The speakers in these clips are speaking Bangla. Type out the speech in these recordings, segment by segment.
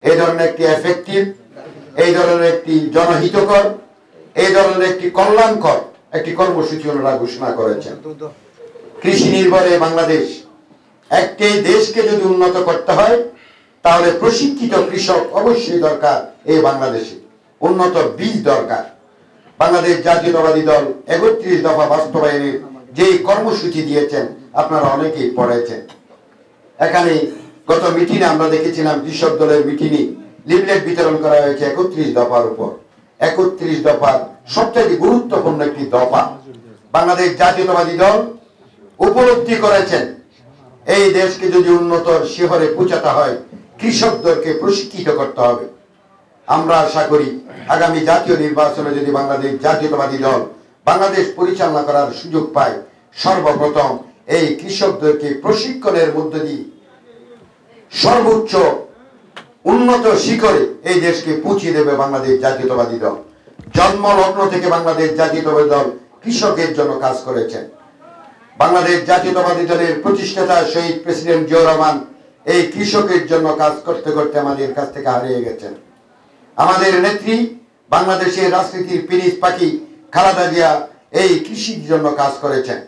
এই ধরনের একটি এফেক্টিভ, এই ধরনের একটি জনহিতকর, এই ধরনের একটি কল্যাণকর একটি কর্মসূচি ওনারা ঘোষণা করেছেন। কৃষি নির্ভরে বাংলাদেশ, একটি দেশকে যদি উন্নত করতে হয় তাহলে প্রশিক্ষিত কৃষক অবশ্যই দরকার। এই বাংলাদেশে উন্নত বীজ দরকার। বাংলাদেশ জাতীয়তাবাদী দল ৩১ দফা বাস্তবায়নের যে কর্মসূচি দিয়েছেন আপনারা অনেকেই পড়েছেন। এখানে গত মিটিংয়ে আমরা দেখেছিলাম কৃষক দলের মিটিংয়ে লিফলেট বিতরণ করা হয়েছে ৩১ দফার উপর। ৩১ দফার সবচেয়ে গুরুত্বপূর্ণ একটি দফা। বাংলাদেশ জাতীয়তাবাদী দল উপলব্ধি করেছেন এই দেশকে যদি উন্নত শিখরে পৌঁছাতে হয় কৃষকদেরকে প্রশিক্ষিত করতে হবে। আমরা আশা করি আগামী জাতীয় নির্বাচনে যদি বাংলাদেশ জাতীয়তাবাদী দল বাংলাদেশ পরিচালনা করার সুযোগ পায়, সর্বপ্রথম এই কৃষকদেরকে প্রশিক্ষণের মধ্য দিয়ে সর্বোচ্চ উন্নত শিখরে এই দেশকে পৌঁছে দেবে বাংলাদেশ জাতীয়তাবাদী দল। জন্মলগ্ন থেকে বাংলাদেশ জাতীয়তাবাদী দল কৃষকের জন্য কাজ করেছেন। বাংলাদেশ জাতীয়তাবাদী দলের প্রতিষ্ঠাতা শহীদ প্রেসিডেন্ট জিয়াউর রহমান এই কৃষকের জন্য কাজ করতে করতে আমাদের কাছ থেকে হারিয়ে গেছেন। আমাদের নেত্রী বাংলাদেশের রাজনীতির পিনিস পাখি খালেদা জিয়া এই কৃষির জন্য কাজ করেছেন।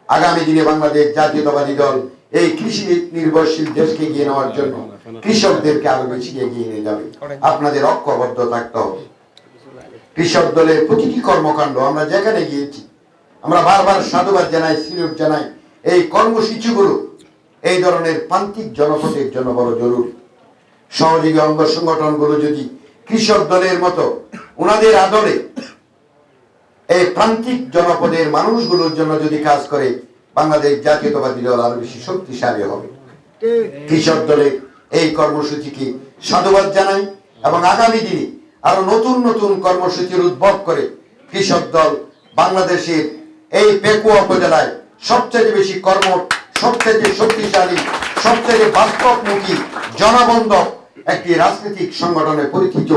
আগামী দিনে বাংলাদেশ জাতীয়তাবাদী দল এই কৃষি নির্ভরশীল দেশকে এগিয়ে নেওয়ার জন্য কৃষকদেরকে আরো বেশি এগিয়ে নিয়ে যাবে। আপনাদের ঐক্যবদ্ধ থাকতে হবে। কৃষক দলের প্রতিটি কর্মকাণ্ড আমরা যেখানে গিয়েছি আমরা বারবার সাধুবাদ জানাই, সিলুট জানাই। এই কর্মসূচিগুলো এই ধরনের প্রান্তিক জনপদের জন্য বড় জরুরি। সহযোগী অঙ্গ সংগঠনগুলো যদি কৃষক দলের মতো ওনাদের আদরে এই প্রান্তিক জনপদের মানুষগুলোর জন্য যদি কাজ করে বাংলাদেশ জাতীয়তাবাদী দল আরো বেশি শক্তিশালী হবে। কৃষক দলের এই কর্মসূচিকে সাধুবাদ জানাই এবং আগামী দিনে আরো নতুন নতুন কর্মসূচির উদ্ভব করে কৃষক দল বাংলাদেশের এই পেকুয়া উপজেলায় সবচেয়ে বেশি কর্মঠ, সবচেয়ে শক্তিশালী, সবচেয়ে বাস্তবমুখী, জনবন্ধক একটি রাজনৈতিক সংগঠনে পরিচিত